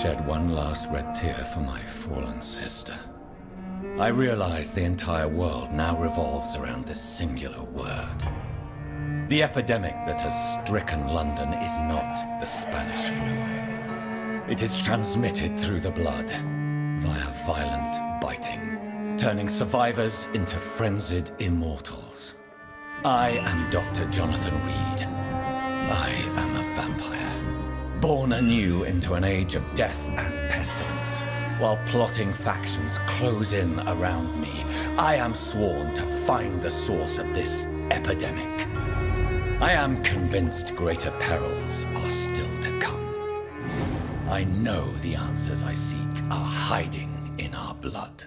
shed one last red tear for my fallen sister. I realize the entire world now revolves around this singular word. The epidemic that has stricken London is not the Spanish flu. It is transmitted through the blood, via violent biting, turning survivors into frenzied immortals. I am Dr. Jonathan Reid. I am a vampire, born anew into an age of death and pestilence. While plotting factions close in around me, I am sworn to find the source of this epidemic. I am convinced greater perils are still to come. I know the answers I seek are hiding in our blood.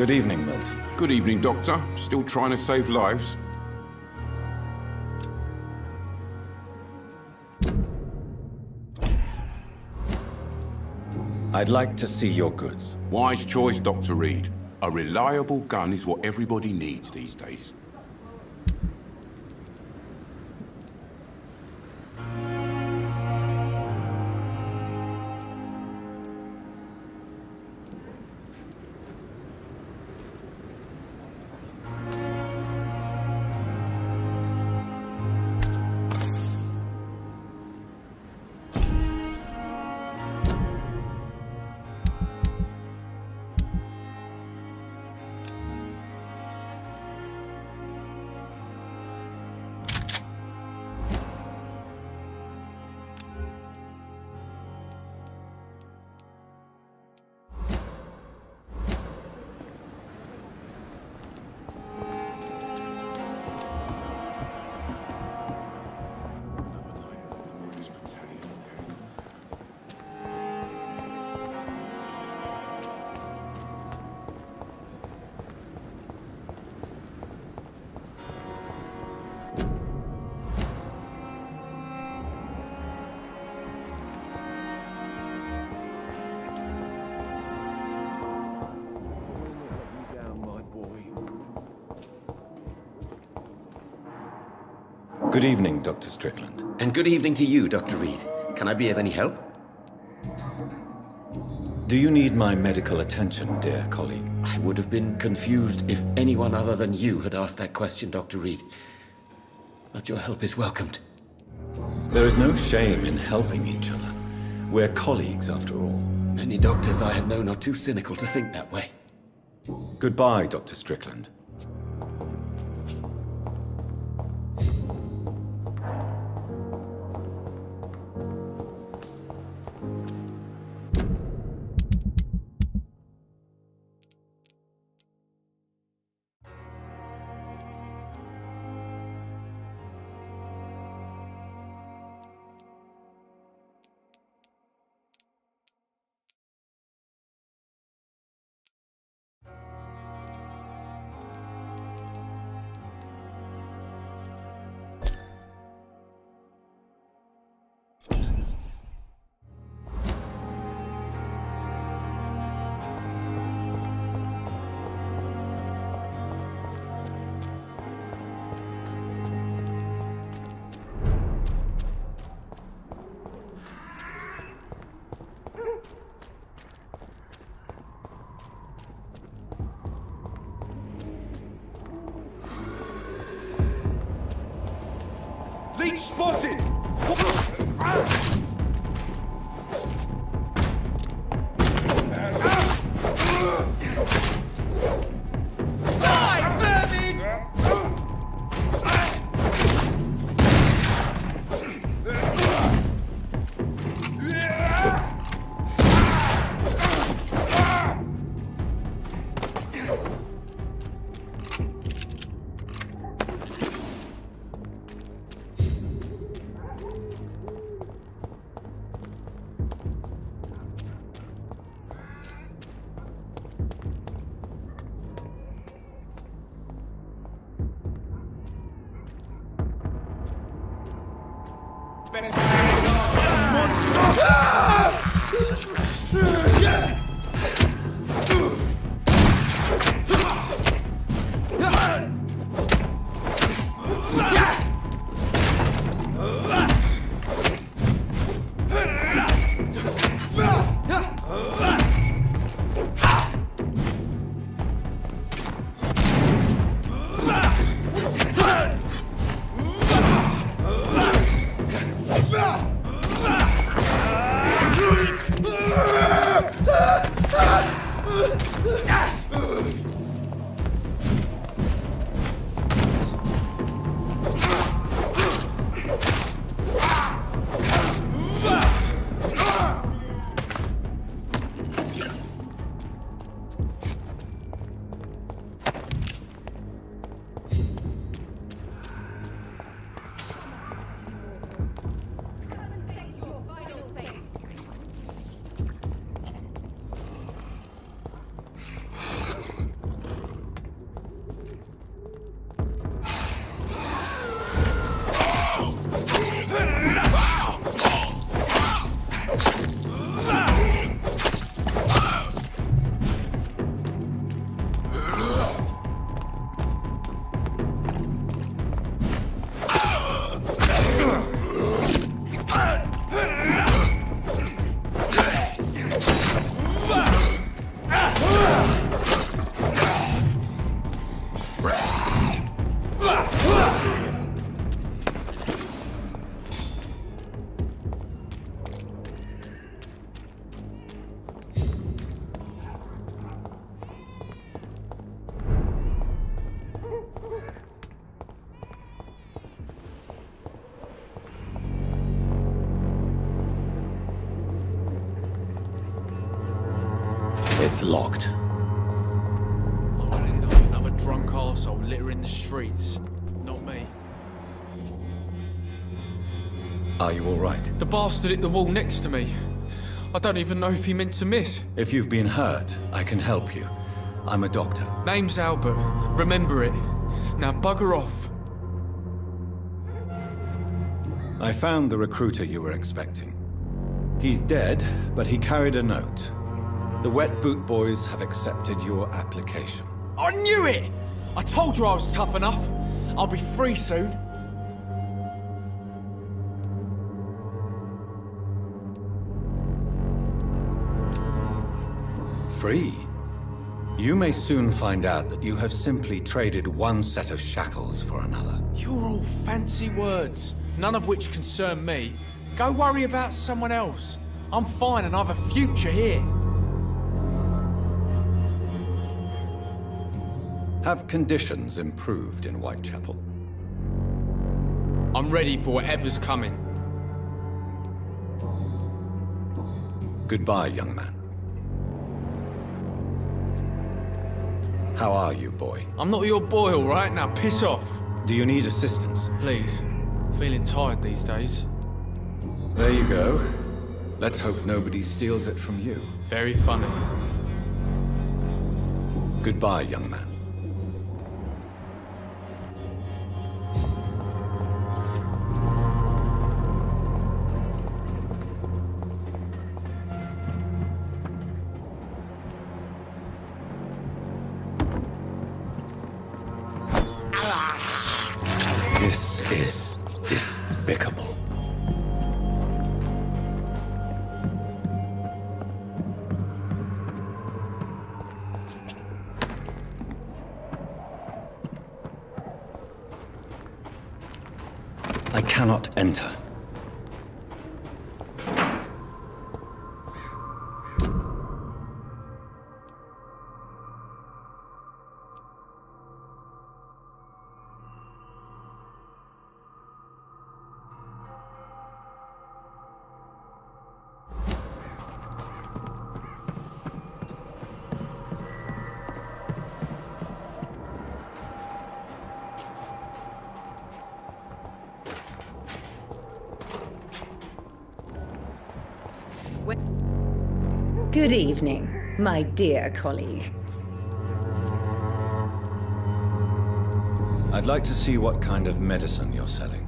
Good evening, Milton. Good evening, Doctor. Still trying to save lives? I'd like to see your goods. Wise choice, Dr. Reid. A reliable gun is what everybody needs these days. Good evening, Dr. Strickland. And good evening to you, Dr. Reid. Can I be of any help? Do you need my medical attention, dear colleague? I would have been confused if anyone other than you had asked that question, Dr. Reid. But your help is welcomed. There is no shame in helping each other. We're colleagues, after all. Many doctors I have known are too cynical to think that way. Goodbye, Dr. Strickland. Leech spotted! It's locked. I won't end up another drunk arsehole littering the streets. Not me. Are you all right? The bastard hit the wall next to me. I don't even know if he meant to miss. If you've been hurt, I can help you. I'm a doctor. Name's Albert. Remember it. Now bugger off. I found the recruiter you were expecting. He's dead, but he carried a note. The Wet Boot Boys have accepted your application. I knew it! I told you I was tough enough. I'll be free soon. Free? You may soon find out that you have simply traded one set of shackles for another. You're all fancy words, none of which concern me. Go worry about someone else. I'm fine and I've a future here. Have conditions improved in Whitechapel? I'm ready for whatever's coming. Goodbye, young man. How are you, boy? I'm not your boy, all right? Now piss off. Do you need assistance? Please. Feeling tired these days. There you go. Let's hope nobody steals it from you. Very funny. Goodbye, young man. This is despicable. I cannot enter. Good evening, my dear colleague. I'd like to see what kind of medicine you're selling.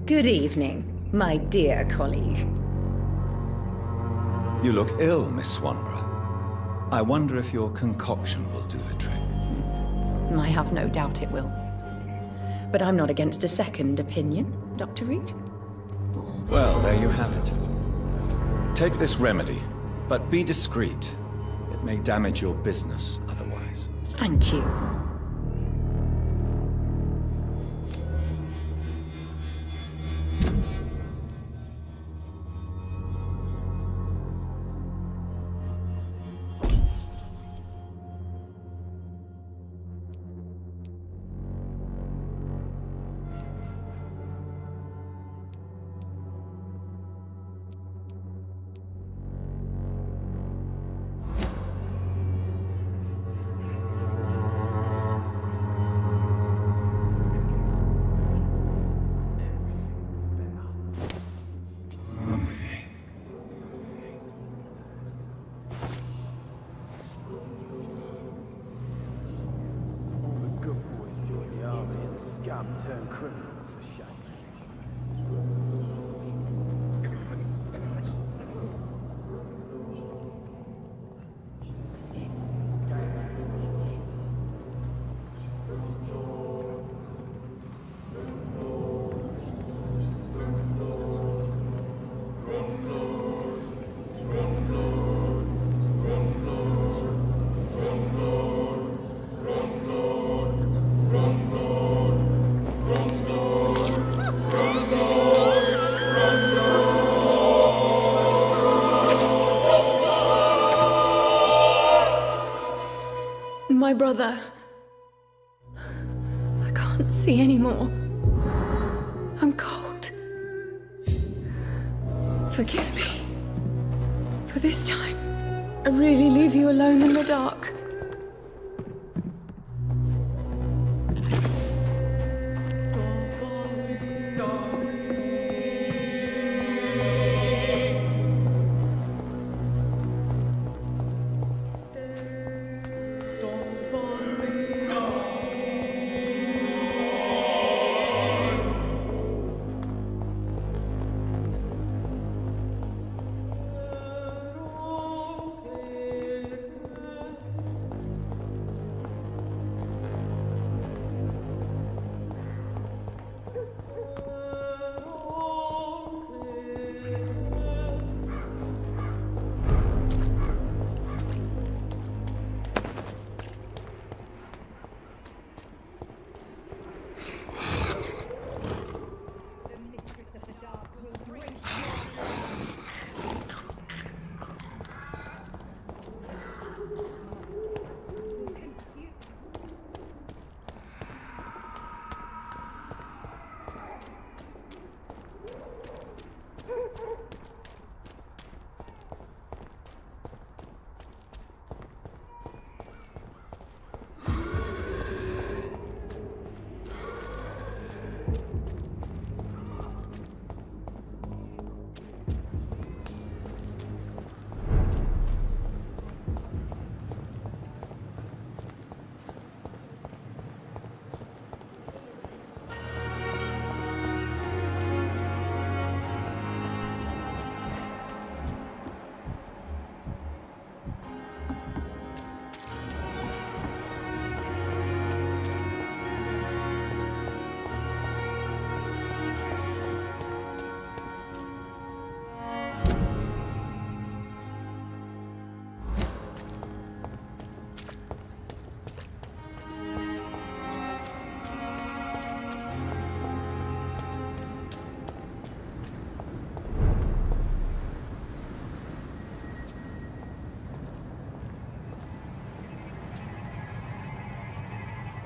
Good evening, my dear colleague. You look ill, Miss Swanborough. I wonder if your concoction will do the trick. I have no doubt it will. But I'm not against a second opinion, Dr. Reid. Well, there you have it. Take this remedy, but be discreet. It may damage your business otherwise. Thank you. Turn criminals to shame. Run, Lord. my brother. I can't see anymore. I'm cold. Forgive me. For this time, I really leave you alone in the dark.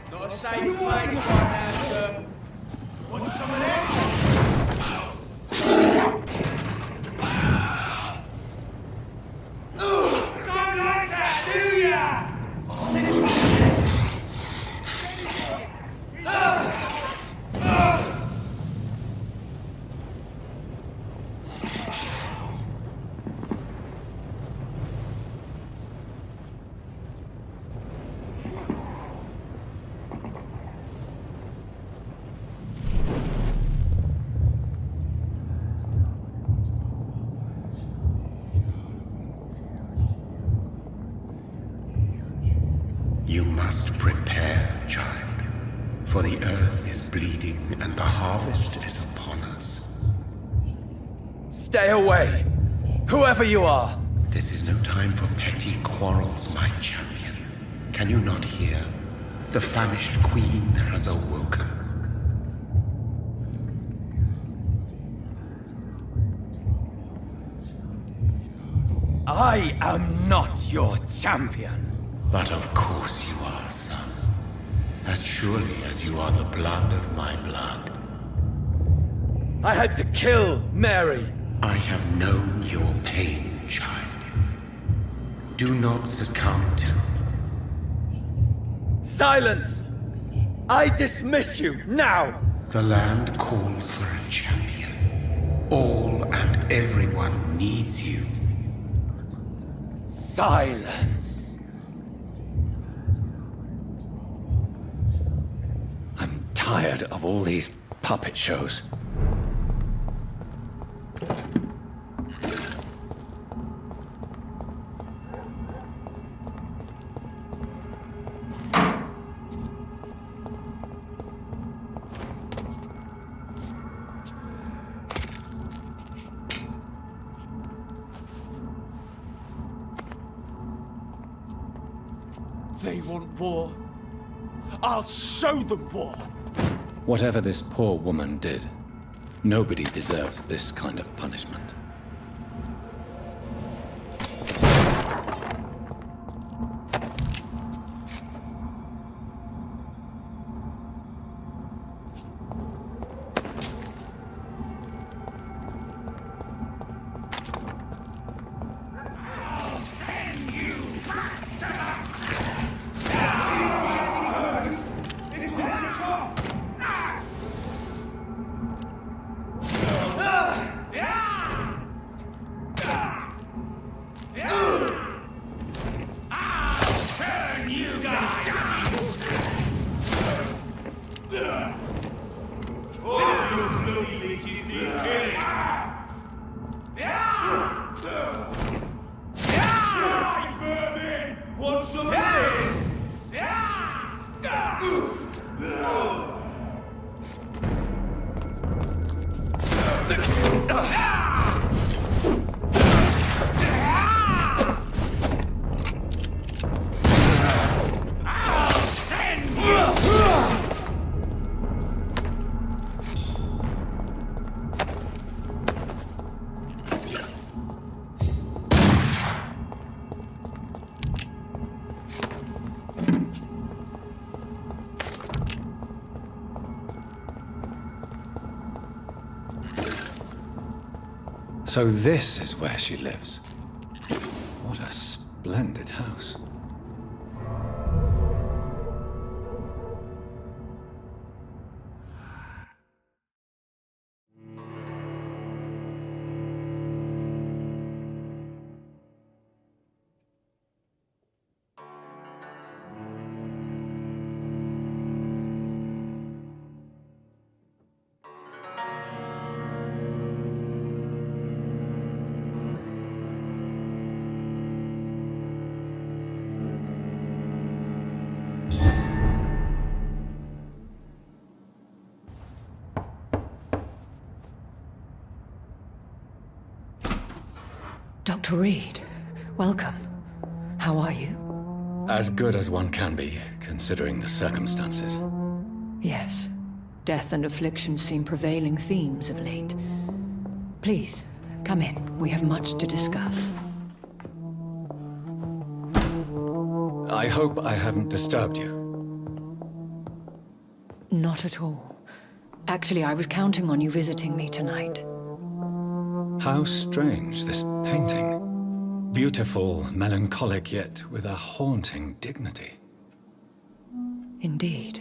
Not a safe place right now, sir. Want some of this? Don't like that, do ya? You must prepare, child, for the earth is bleeding and the harvest is upon us. Stay away, whoever you are. This is no time for petty quarrels, my champion. Can you not hear? The famished queen has awoken. I am not your champion. But of course you are, son. As surely as you are the blood of my blood. I had to kill Mary. I have known your pain, child. Do not succumb to... Silence! I dismiss you now! The land calls for a champion. All and everyone needs you. Silence! I'm tired of all these puppet shows. They want war. I'll show them war. Whatever this poor woman did, nobody deserves this kind of punishment. So this is where she lives. What a splendid house. Dr. Reid, welcome. How are you? As good as one can be, considering the circumstances. Yes. Death and affliction seem prevailing themes of late. Please, come in. We have much to discuss. I hope I haven't disturbed you. Not at all. Actually, I was counting on you visiting me tonight. How strange, this painting. Beautiful, melancholic, yet with a haunting dignity. Indeed.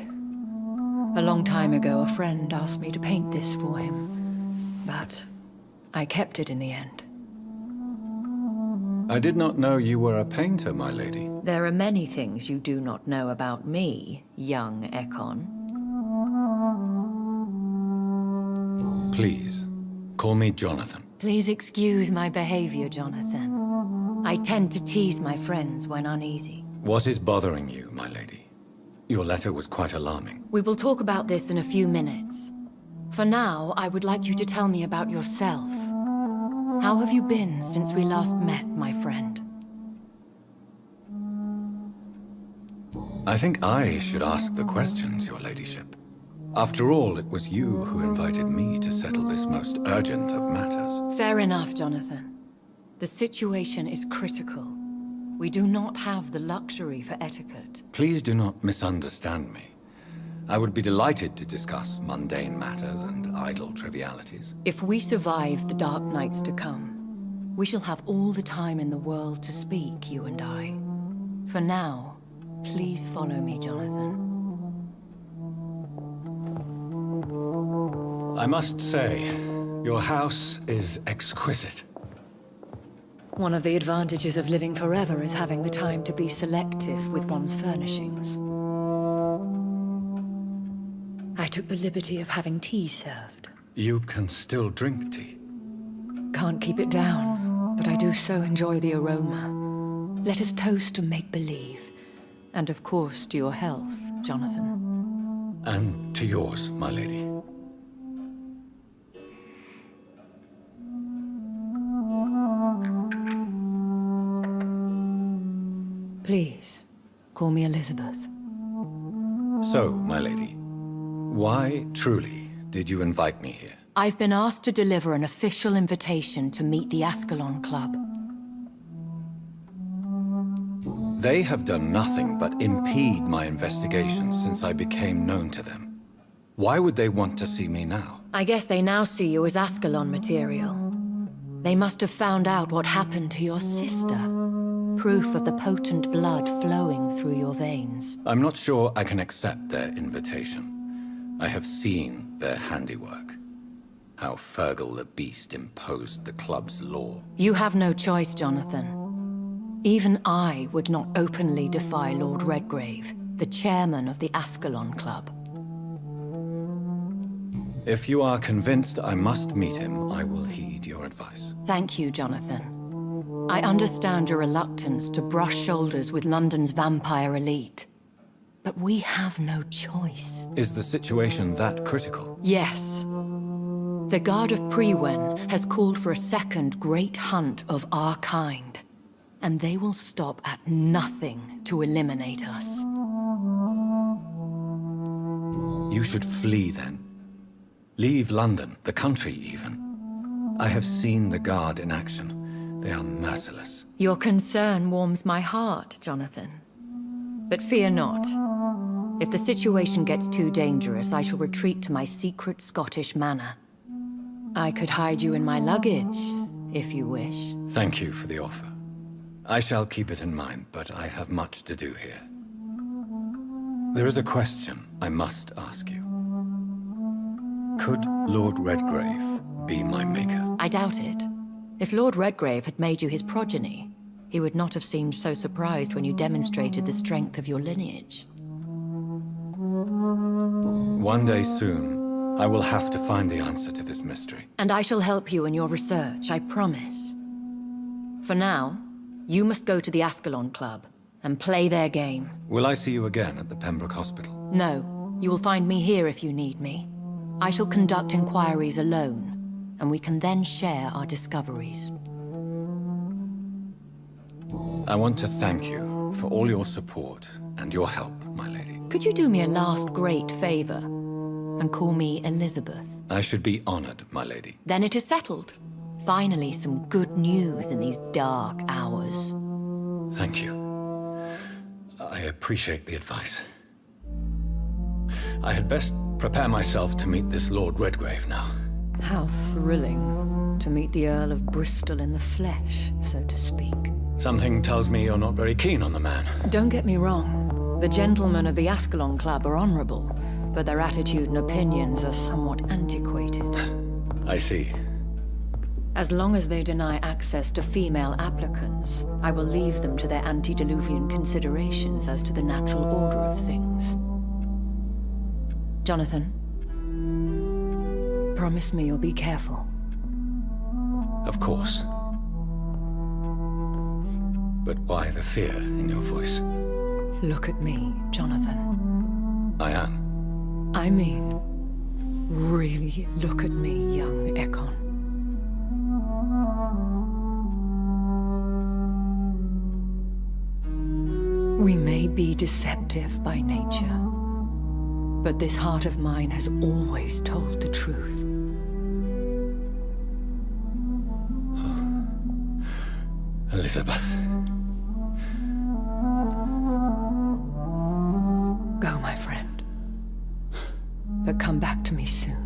A long time ago, a friend asked me to paint this for him, but I kept it in the end. I did not know you were a painter, my lady. There are many things you do not know about me, young Ekon. Please, call me Jonathan. Please excuse my behavior, Jonathan. I tend to tease my friends when uneasy. What is bothering you, my lady? Your letter was quite alarming. We will talk about this in a few minutes. For now, I would like you to tell me about yourself. How have you been since we last met, my friend? I think I should ask the questions, your ladyship. After all, it was you who invited me to settle this most urgent of matters. Fair enough, Jonathan. The situation is critical. We do not have the luxury for etiquette. Please do not misunderstand me. I would be delighted to discuss mundane matters and idle trivialities. If we survive the dark nights to come, we shall have all the time in the world to speak, you and I. For now, please follow me, Jonathan. I must say, your house is exquisite. One of the advantages of living forever is having the time to be selective with one's furnishings. I took the liberty of having tea served. You can still drink tea. Can't keep it down, but I do so enjoy the aroma. Let us toast to make-believe. And of course, to your health, Jonathan. And to yours, my lady. Please, call me Elizabeth. So, my lady, why, truly, did you invite me here? I've been asked to deliver an official invitation to meet the Ascalon Club. They have done nothing but impede my investigation since I became known to them. Why would they want to see me now? I guess they now see you as Ascalon material. They must have found out what happened to your sister. Proof of the potent blood flowing through your veins. I'm not sure I can accept their invitation. I have seen their handiwork. How Fergal the Beast imposed the club's law. You have no choice, Jonathan. Even I would not openly defy Lord Redgrave, the chairman of the Ascalon Club. If you are convinced I must meet him, I will heed your advice. Thank you, Jonathan. I understand your reluctance to brush shoulders with London's vampire elite. But we have no choice. Is the situation that critical? Yes. The Guard of Prewen has called for a second great hunt of our kind. And they will stop at nothing to eliminate us. You should flee then. Leave London, the country even. I have seen the Guard in action. They are merciless. Your concern warms my heart, Jonathan. But fear not. If the situation gets too dangerous, I shall retreat to my secret Scottish manor. I could hide you in my luggage, if you wish. Thank you for the offer. I shall keep it in mind, but I have much to do here. There is a question I must ask you. Could Lord Redgrave be my maker? I doubt it. If Lord Redgrave had made you his progeny, he would not have seemed so surprised when you demonstrated the strength of your lineage. One day soon, I will have to find the answer to this mystery. And I shall help you in your research, I promise. For now, you must go to the Ascalon Club and play their game. Will I see you again at the Pembroke Hospital? No, you will find me here if you need me. I shall conduct inquiries alone, and we can then share our discoveries. I want to thank you for all your support and your help, my lady. Could you do me a last great favor and call me Elizabeth? I should be honored, my lady. Then it is settled. Finally, some good news in these dark hours. Thank you. I appreciate the advice. I had best prepare myself to meet this Lord Redgrave now. How thrilling to meet the Earl of Bristol in the flesh, so to speak. Something tells me you're not very keen on the man. Don't get me wrong. The gentlemen of the Ascalon Club are honorable, but their attitude and opinions are somewhat antiquated. I see. As long as they deny access to female applicants, I will leave them to their antediluvian considerations as to the natural order of things. Jonathan, promise me you'll be careful. Of course. But why the fear in your voice? Look at me, Jonathan. I am. I mean, really look at me, young Ekon. We may be deceptive by nature, but this heart of mine has always told the truth. Elizabeth. Go, my friend. But come back to me soon.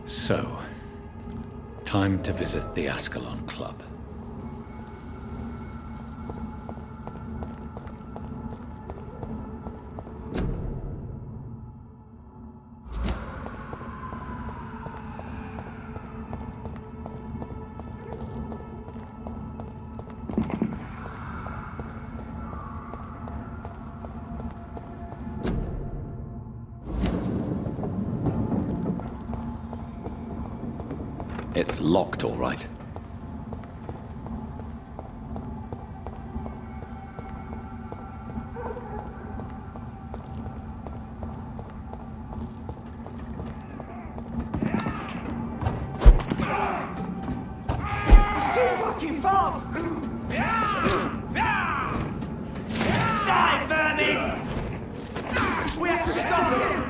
So, time to visit the Ascalon Club. It's locked, all right. He's too fucking fast! Die, vermin! We have to stop him!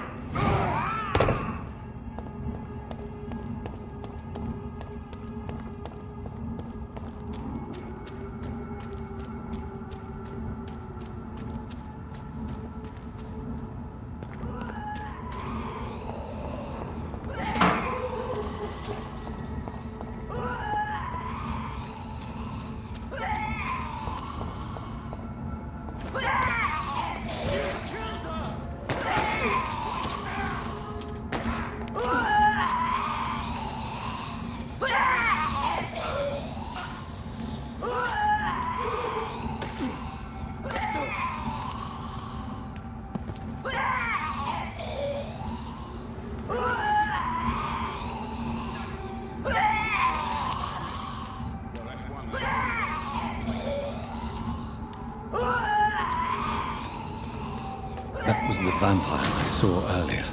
That was the vampire I saw earlier.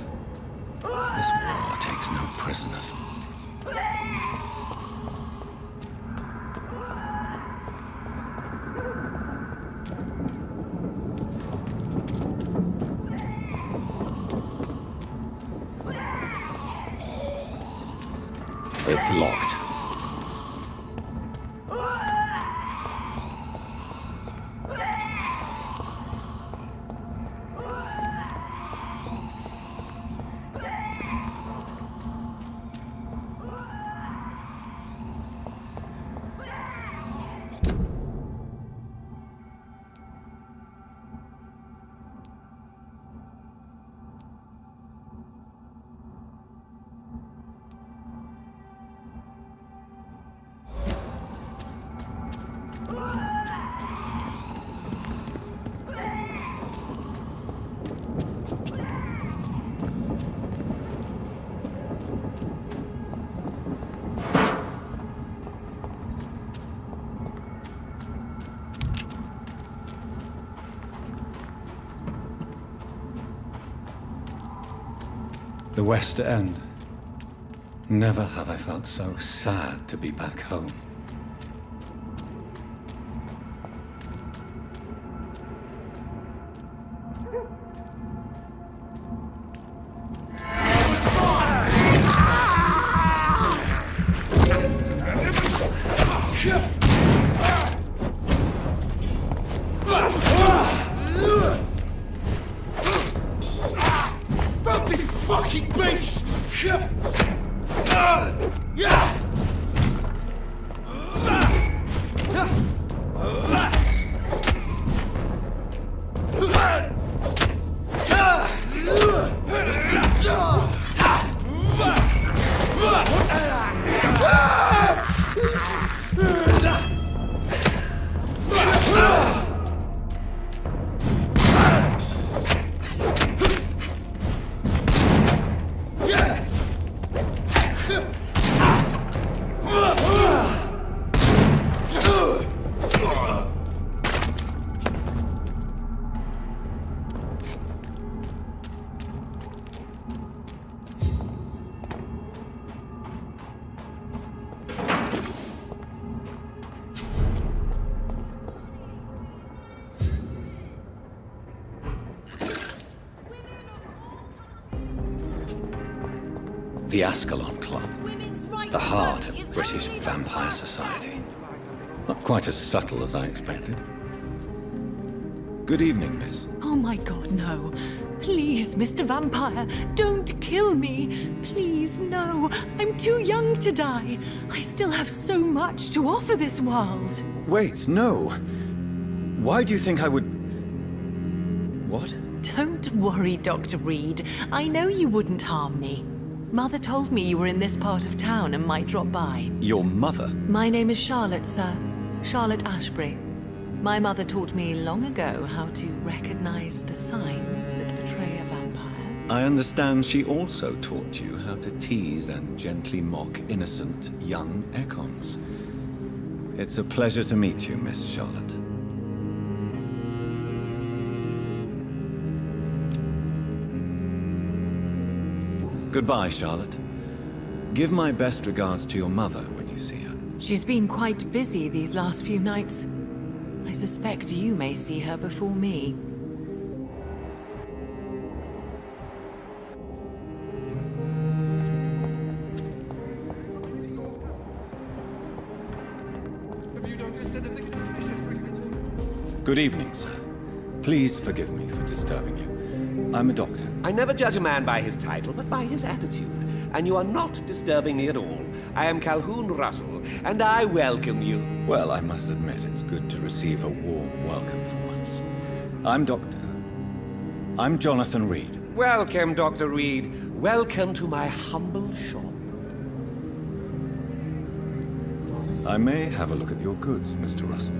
This war takes no prisoners. It's locked. The West End. Never have I felt so sad to be back home. The Ascalon Club, the heart of British vampire society. Not quite as subtle as I expected. Good evening, miss. Oh my god, no. Please, Mr. Vampire, don't kill me. Please, no. I'm too young to die. I still have so much to offer this world. Wait, no. Why do you think I would... What? Don't worry, Dr. Reid. I know you wouldn't harm me. Mother told me you were in this part of town and might drop by. Your mother? My name is Charlotte, sir. Charlotte Ashbury. My mother taught me long ago how to recognize the signs that betray a vampire. I understand she also taught you how to tease and gently mock innocent young Ekons. It's a pleasure to meet you, Miss Charlotte. Goodbye, Charlotte. Give my best regards to your mother when you see her. She's been quite busy these last few nights. I suspect you may see her before me. Have you noticed anything suspicious recently? Good evening, sir. Please forgive me for disturbing you. I'm a doctor. I never judge a man by his title, but by his attitude. And you are not disturbing me at all. I am Calhoun Russell, and I welcome you. Well, I must admit, it's good to receive a warm welcome for once. I'm Jonathan Reid. Welcome, Dr. Reid. Welcome to my humble shop. I may have a look at your goods, Mr. Russell.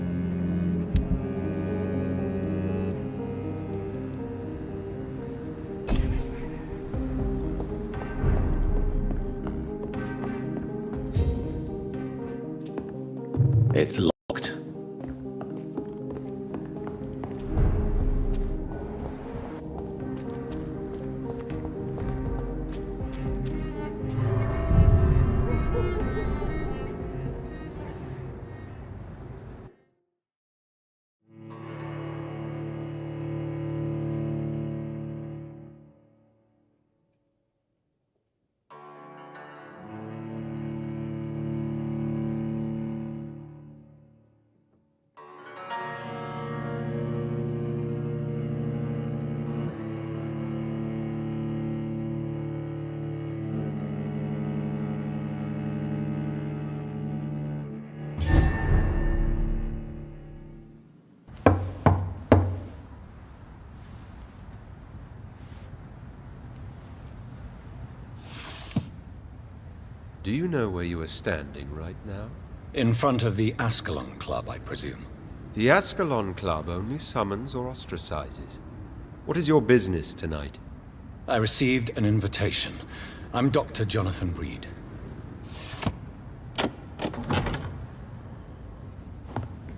It's locked. Do you know where you are standing right now? In front of the Ascalon Club, I presume. The Ascalon Club only summons or ostracizes. What is your business tonight? I received an invitation. I'm Dr. Jonathan Reid.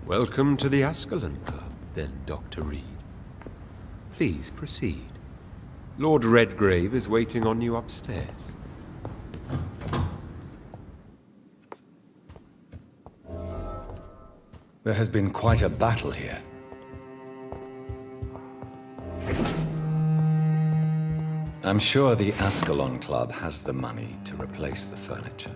Welcome to the Ascalon Club, then, Dr. Reid. Please proceed. Lord Redgrave is waiting on you upstairs. There has been quite a battle here. I'm sure the Ascalon Club has the money to replace the furniture.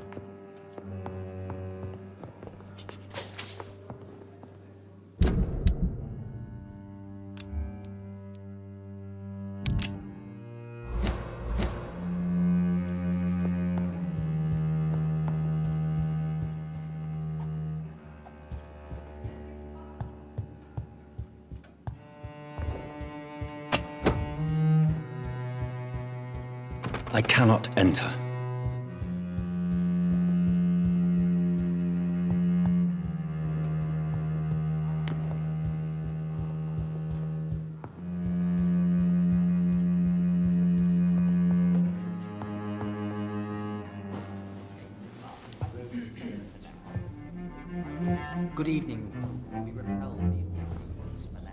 I cannot enter. Good evening. We repel the intruders for now.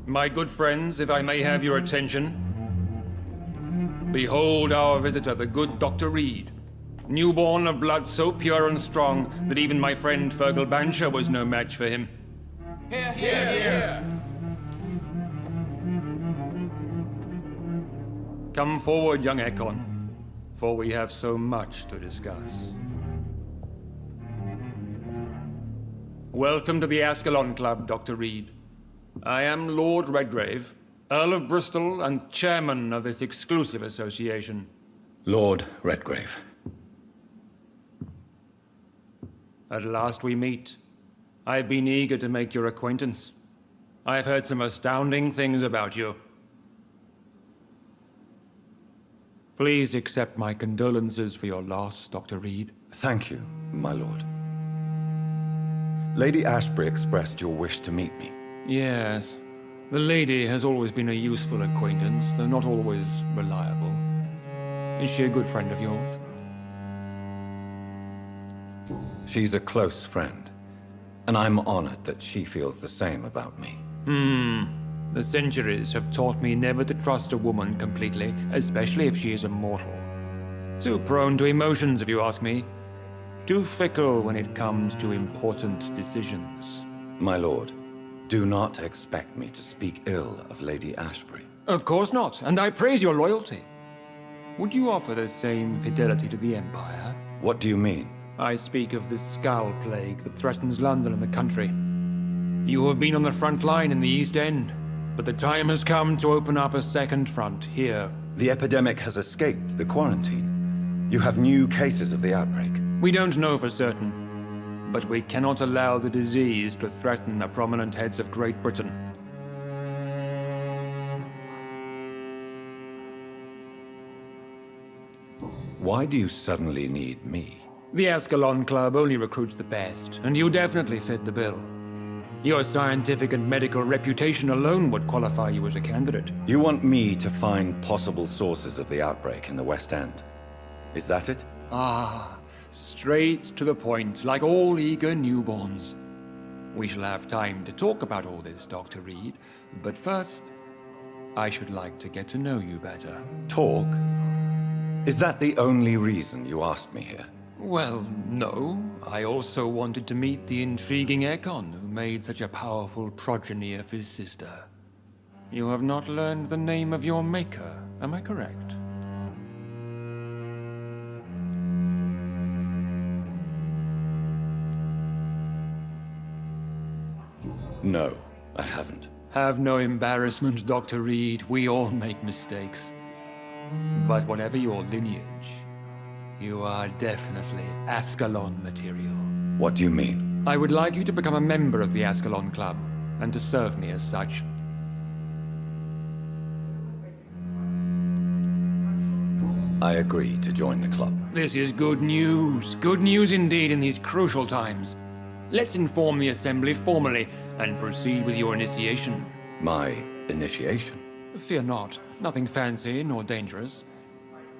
My good friends, if I may have your attention. Behold our visitor, the good Dr. Reid. Newborn of blood so pure and strong that even my friend Fergal Bancher was no match for him. Here, here, here! Come forward, young Ekon, for we have so much to discuss. Welcome to the Ascalon Club, Dr. Reid. I am Lord Redgrave, Earl of Bristol and chairman of this exclusive association. Lord Redgrave. At last we meet. I've been eager to make your acquaintance. I've heard some astounding things about you. Please accept my condolences for your loss, Dr. Reid. Thank you, my lord. Lady Ashbury expressed your wish to meet me. Yes. The lady has always been a useful acquaintance, though not always reliable. Is she a good friend of yours? She's a close friend, and I'm honored that she feels the same about me. The centuries have taught me never to trust a woman completely, especially if she is a mortal. Too prone to emotions, if you ask me. Too fickle when it comes to important decisions. My lord, do not expect me to speak ill of Lady Ashbury. Of course not, and I praise your loyalty. Would you offer the same fidelity to the Empire? What do you mean? I speak of the Scowl Plague that threatens London and the country. You have been on the front line in the East End, but the time has come to open up a second front here. The epidemic has escaped the quarantine. You have new cases of the outbreak. We don't know for certain, but we cannot allow the disease to threaten the prominent heads of Great Britain. Why do you suddenly need me? The Ascalon Club only recruits the best, and you definitely fit the bill. Your scientific and medical reputation alone would qualify you as a candidate. You want me to find possible sources of the outbreak in the West End. Is that it? Ah, straight to the point, like all eager newborns. We shall have time to talk about all this, Dr. Reid, but first, I should like to get to know you better. Talk? Is that the only reason you asked me here? Well, no. I also wanted to meet the intriguing Ekon, who made such a powerful progeny of his sister. You have not learned the name of your maker, am I correct? No, I haven't. Have no embarrassment, Dr. Reid. We all make mistakes. But whatever your lineage, You are definitely Ascalon material. What do you mean? I would like you to become a member of the Ascalon Club, and to serve me as such. I agree to join the club. This is good news. Good news indeed in these crucial times. Let's inform the Assembly formally, and proceed with your initiation. My initiation? Fear not. Nothing fancy nor dangerous.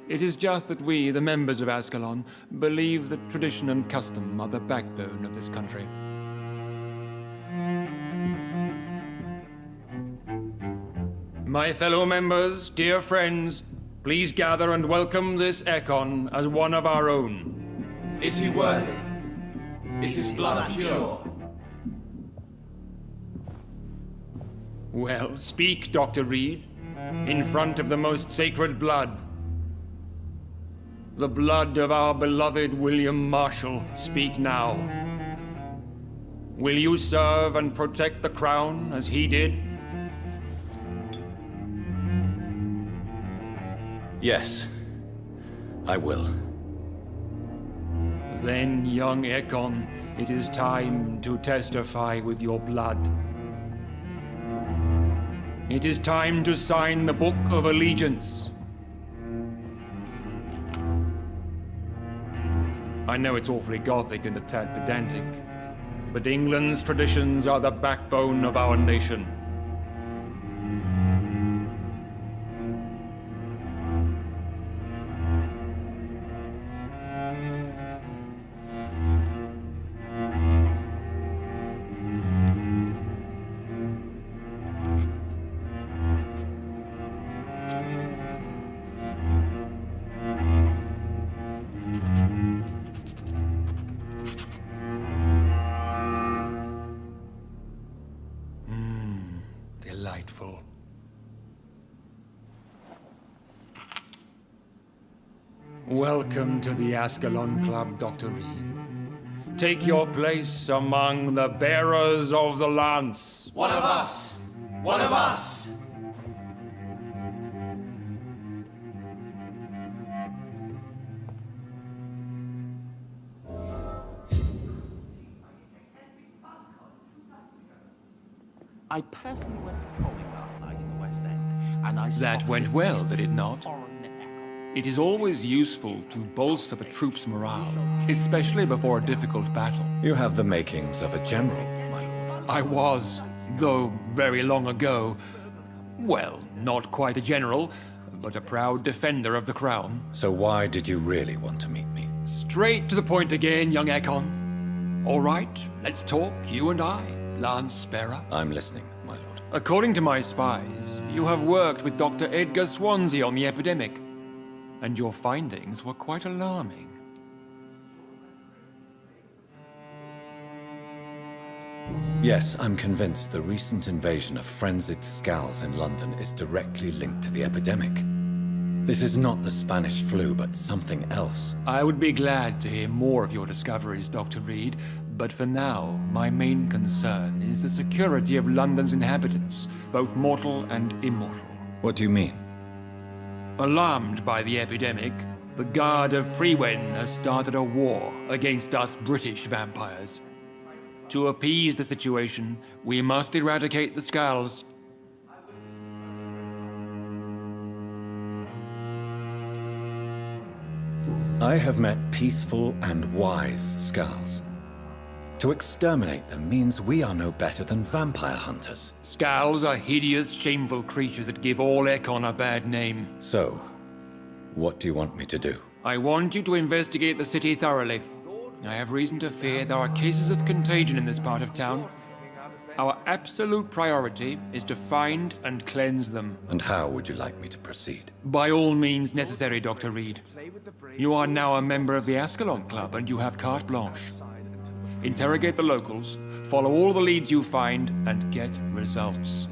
It is just that we, the members of Ascalon, believe that tradition and custom are the backbone of this country. My fellow members, dear friends, please gather and welcome this Ekon as one of our own. Is he worthy? Is his blood pure? Well, speak, Dr. Reid, in front of the most sacred blood. The blood of our beloved William Marshall, speak now. Will you serve and protect the crown as he did? Yes, I will. Then, young Ekon, it is time to testify with your blood. It is time to sign the Book of Allegiance. I know it's awfully gothic and a tad pedantic, but England's traditions are the backbone of our nation. Delightful. Welcome to the Ascalon Club, Dr. Reid. Take your place among the bearers of the lance. One of us! One of us! I personally went patrolling last night in the West End, and I That went well, did it not? It is always useful to bolster the troops' morale, especially before a difficult battle. You have the makings of a general, my lord. I was, though very long ago, well, not quite a general, but a proud defender of the crown. So why did you really want to meet me? Straight to the point again, young Ekon. All right, let's talk, you and I, Lance Bearer. I'm listening, my lord. According to my spies, you have worked with Dr. Edgar Swansea on the epidemic, and your findings were quite alarming. Yes, I'm convinced the recent invasion of frenzied Skulls in London is directly linked to the epidemic. This is not the Spanish flu, but something else. I would be glad to hear more of your discoveries, Dr. Reid, but for now, my main concern is the security of London's inhabitants, both mortal and immortal. What do you mean? Alarmed by the epidemic, the Guard of Prewen has started a war against us British vampires. To appease the situation, we must eradicate the Skulls. I have met peaceful and wise Skulls. To exterminate them means we are no better than vampire hunters. Skulls are hideous, shameful creatures that give all Ekon a bad name. So, what do you want me to do? I want you to investigate the city thoroughly. I have reason to fear there are cases of contagion in this part of town. Our absolute priority is to find and cleanse them. And how would you like me to proceed? By all means necessary, Dr. Reid. You are now a member of the Ascalon Club, and you have carte blanche. Interrogate the locals, follow all the leads you find, and get results.